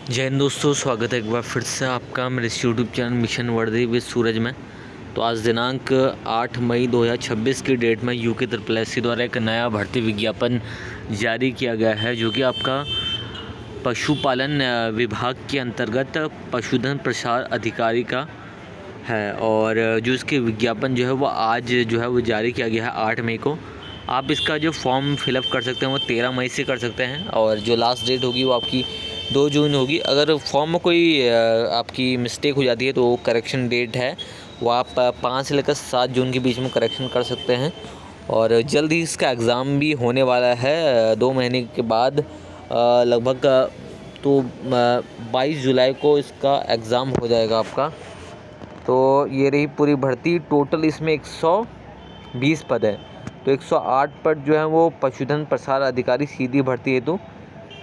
जय हिंद दोस्तों, स्वागत है एक बार फिर से आपका मेरे इस यूट्यूब चैनल मिशन वर्दी विद सूरज में। तो आज दिनांक 8 मई 2026 की डेट में यूके SSSC द्वारा एक नया भर्ती विज्ञापन जारी किया गया है, जो कि आपका पशुपालन विभाग के अंतर्गत पशुधन प्रसार अधिकारी का है। और जो इसके विज्ञापन जो है वो आज जो है वो जारी किया गया है 8 मई को। आप इसका जो फॉर्म फिलअप कर सकते हैं वो 13 मई से कर सकते हैं, और जो लास्ट डेट होगी वो आपकी 2 जून होगी। अगर फॉर्म में कोई आपकी मिस्टेक हो जाती है तो करेक्शन डेट है वो आप 5 से लेकर 7 जून के बीच में करेक्शन कर सकते हैं। और जल्द ही इसका एग्ज़ाम भी होने वाला है 2 महीने के बाद, लगभग। तो 22 जुलाई को इसका एग्ज़ाम हो जाएगा आपका। तो ये रही पूरी भर्ती। टोटल इसमें 120 पद है। तो 108 पद जो है वो पशुधन प्रसार अधिकारी सीधी भर्ती हेतु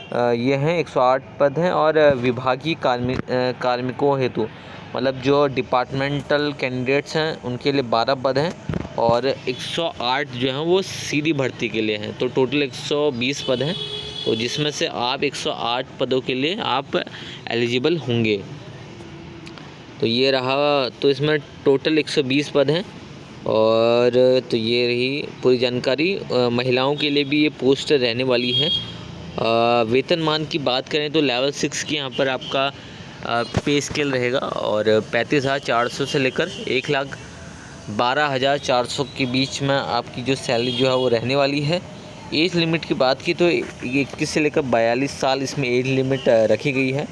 ये हैं 108 पद हैं। और विभागीय कार्मिकों हेतु मतलब जो डिपार्टमेंटल कैंडिडेट्स हैं उनके लिए 12 पद हैं, और 108 जो हैं वो सीधी भर्ती के लिए हैं। तो टोटल 120 पद हैं, तो जिसमें से आप 108 पदों के लिए आप एलिजिबल होंगे। तो ये रहा। तो इसमें टोटल 120 पद हैं। और तो ये रही पूरी जानकारी। महिलाओं के लिए भी ये पोस्ट रहने वाली है। वेतनमान की बात करें तो लेवल 6 की यहाँ पर आपका पे स्केल रहेगा, और 35,400 से लेकर 1,12,400 के बीच में आपकी जो सैलरी जो है वो रहने वाली है। एज लिमिट की बात की तो 21 से लेकर 42 साल इसमें एज लिमिट रखी गई है।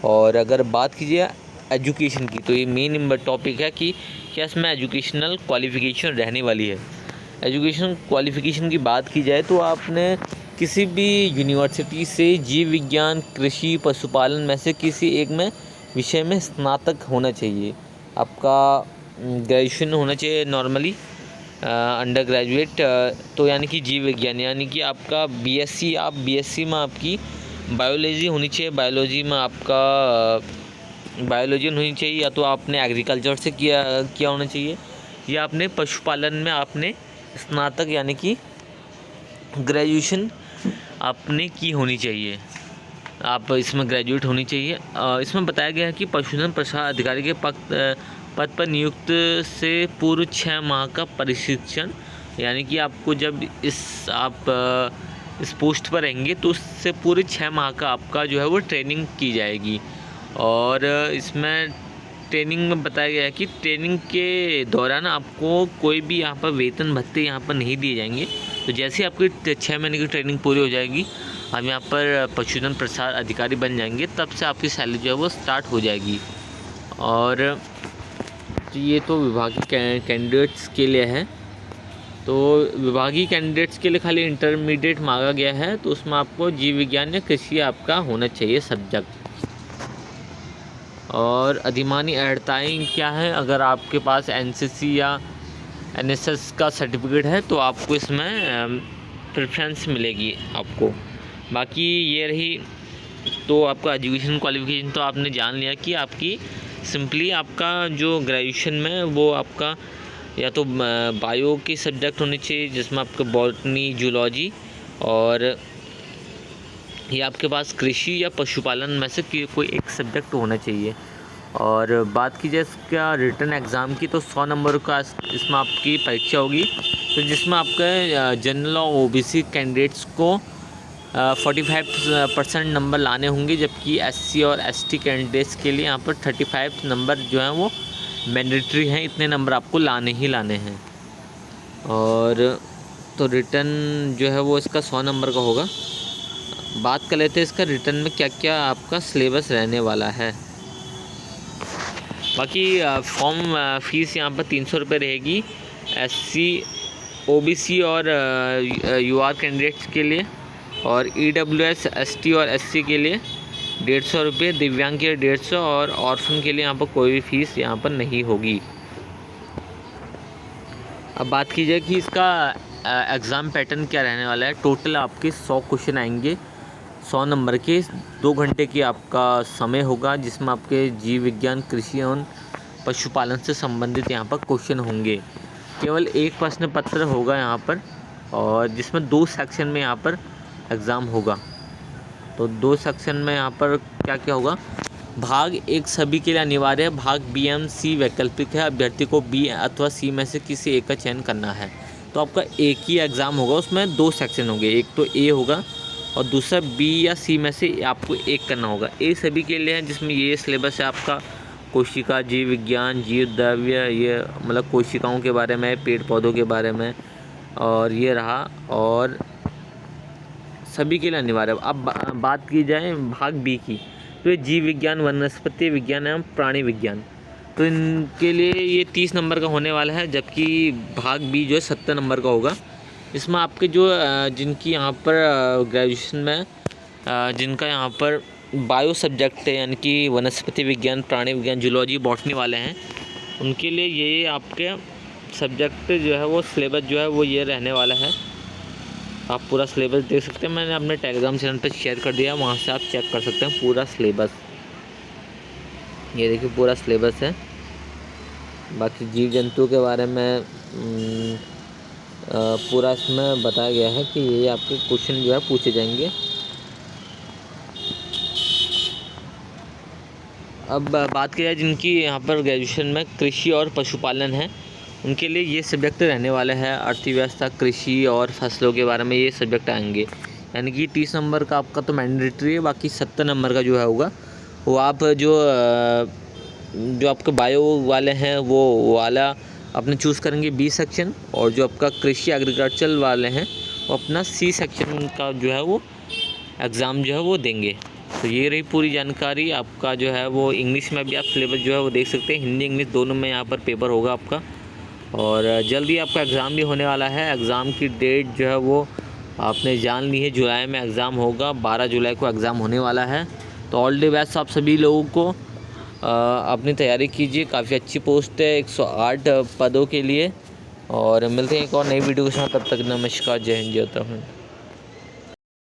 और अगर बात कीजिए एजुकेशन की, तो ये मेन टॉपिक है कि क्या इसमें एजुकेशनल क्वालिफ़िकेशन रहने वाली है। एजुकेशन क्वालिफ़िकेशन की बात की जाए तो आपने किसी भी यूनिवर्सिटी से जीव विज्ञान, कृषि, पशुपालन में से किसी एक में विषय में स्नातक होना चाहिए। आपका ग्रेजुएशन होना चाहिए नॉर्मली अंडर ग्रेजुएट। तो यानी कि जीव विज्ञान यानी कि आपका बीएससी, आप बीएससी में आपकी बायोलॉजी होनी चाहिए। बायोलॉजी में आपका बायोलॉजी होनी चाहिए, या तो आपने एग्रीकल्चर से किया होना चाहिए, या आपने पशुपालन में आपने स्नातक यानी कि ग्रेजुएशन आपने की होनी चाहिए। आप इसमें ग्रेजुएट होनी चाहिए। इसमें बताया गया है कि पशुधन प्रसार अधिकारी के पद पर नियुक्त से पूर्व 6 माह का प्रशिक्षण, यानी कि आपको जब इस पोस्ट पर रहेंगे तो उससे पूरे 6 माह का आपका जो है वो ट्रेनिंग की जाएगी। और इसमें ट्रेनिंग में बताया गया है कि ट्रेनिंग के दौरान आपको कोई भी यहाँ पर वेतन भत्ते यहाँ पर नहीं दिए जाएंगे। तो जैसे आपकी 6 महीने की ट्रेनिंग पूरी हो जाएगी, हम यहाँ पर पशुधन प्रसार अधिकारी बन जाएंगे, तब से आपकी सैलरी जो है वो स्टार्ट हो जाएगी। और ये तो विभागीय कैंडिडेट्स के लिए है। तो विभागीय कैंडिडेट्स के लिए खाली इंटरमीडिएट मांगा गया है, तो उसमें आपको जीव विज्ञान या कृषि आपका होना चाहिए सब्जेक्ट। और अधिमानी अर्हताएँ क्या है, अगर आपके पास एनसीसी या एनएसएस का सर्टिफिकेट है तो आपको इसमें प्रेफरेंस मिलेगी आपको। बाकी ये रही। तो आपका एजुकेशन क्वालिफिकेशन तो आपने जान लिया कि आपकी सिंपली आपका जो ग्रेजुएशन में वो आपका या तो बायो के सब्जेक्ट होने चाहिए, जिसमें आपका बॉटनी, जूलॉजी, और ये आपके पास कृषि या पशुपालन में से कोई एक सब्जेक्ट होना चाहिए। और बात की जाए इसका रिटन एग्ज़ाम की, तो 100 नंबर का इसमें आपकी परीक्षा होगी, तो जिसमें आपके जनरल और ओबीसी कैंडिडेट्स को 45% नंबर लाने होंगे, जबकि एससी और एसटी कैंडिडेट्स के लिए यहाँ पर 35 नंबर जो हैं वो मैंडेटरी हैं। इतने नंबर आपको लाने ही लाने हैं। और तो रिटन जो है वो इसका 100 नंबर का होगा। बात कर लेते हैं इसका रिटर्न में क्या क्या आपका सिलेबस रहने वाला है। बाकी फॉर्म फ़ीस यहाँ पर 300 रुपये रहेगी एससी, ओबीसी और यूआर कैंडिडेट्स के लिए, और ईडब्ल्यूएस, एसटी और एससी के लिए 150 रुपये, दिव्यांग के लिए 150, और ऑर्फन के लिए यहाँ पर कोई भी फ़ीस यहाँ पर नहीं होगी। अब बात की जाए कि इसका एग्ज़ाम पैटर्न क्या रहने वाला है। टोटल आपके 100 क्वेश्चन आएंगे, 100 नंबर के। 2 घंटे की आपका समय होगा, जिसमें आपके जीव विज्ञान, कृषि एवं पशुपालन से संबंधित यहाँ पर क्वेश्चन होंगे। केवल एक प्रश्न पत्र होगा यहाँ पर, और जिसमें 2 सेक्शन में यहाँ पर एग्ज़ाम होगा। तो 2 सेक्शन में यहाँ पर क्या क्या होगा। भाग 1 सभी के लिए अनिवार्य है, भाग बी एम सी वैकल्पिक है, अभ्यर्थी को बी अथवा सी में से किसी एक का चयन करना है। तो आपका एक ही एग्ज़ाम होगा, उसमें 2 सेक्शन होंगे, एक तो ए होगा और दूसरा बी या सी में से आपको एक करना होगा। ए सभी के लिए है, जिसमें ये सिलेबस है आपका कोशिका, जीव विज्ञान, जीव द्रव्य, ये मतलब कोशिकाओं के बारे में, पेड़ पौधों के बारे में, और ये रहा, और सभी के लिए अनिवार्य है। अब बात की जाए भाग बी की, तो ये जीव विज्ञान, वनस्पति विज्ञान एवं प्राणी विज्ञान, तो इनके लिए ये 30 नंबर का होने वाला है, जबकि भाग बी जो है 70 नंबर का होगा। इसमें आपके जो जिनकी यहाँ पर ग्रेजुएशन में जिनका यहाँ पर बायो सब्जेक्ट है, यानी कि वनस्पति विज्ञान, प्राणी विज्ञान, जूलॉजी, बॉटनी वाले हैं, उनके लिए ये आपके सब्जेक्ट जो है वो सिलेबस जो है वो ये रहने वाला है। आप पूरा सिलेबस देख सकते हैं, मैंने अपने टेलीग्राम चैनल पर शेयर कर दिया, वहाँ से आप चेक कर सकते हैं पूरा सिलेबस। ये देखिए पूरा सिलेबस है। बाकी जीव जंतु के बारे में पूरा इसमें बताया गया है कि ये आपके क्वेश्चन जो है पूछे जाएंगे। अब बात की जाए जिनकी यहाँ पर ग्रेजुएशन में कृषि और पशुपालन है, उनके लिए ये सब्जेक्ट रहने वाले हैं। अर्थव्यवस्था, कृषि और फसलों के बारे में ये सब्जेक्ट आएंगे, यानी कि 30 नंबर का आपका तो मैंडेटरी है, बाकी 70 नंबर का जो है होगा वो आप जो आपके बायो वाले हैं वो वाला अपने चूज़ करेंगे बी सेक्शन, और जो आपका कृषि एग्रीकल्चर वाले हैं वो अपना सी सेक्शन का जो है वो एग्ज़ाम जो है वो देंगे। तो ये रही पूरी जानकारी। आपका जो है वो इंग्लिश में भी आप सिलेबस जो है वो देख सकते हैं, हिंदी इंग्लिश दोनों में यहाँ पर पेपर होगा आपका, और जल्दी आपका एग्ज़ाम भी होने वाला है। एग्ज़ाम की डेट जो है वो आपने जान ली है, जुलाई में एग्ज़ाम होगा, 12 जुलाई को एग्ज़ाम होने वाला है। तो ऑल द बेस्ट आप सभी लोगों को, अपनी तैयारी कीजिए, काफ़ी अच्छी पोस्ट है 108 पदों के लिए, और मिलते हैं एक और नई वीडियो के साथ। तब तक नमस्कार, जय हिंद, जय उत्तराखंड।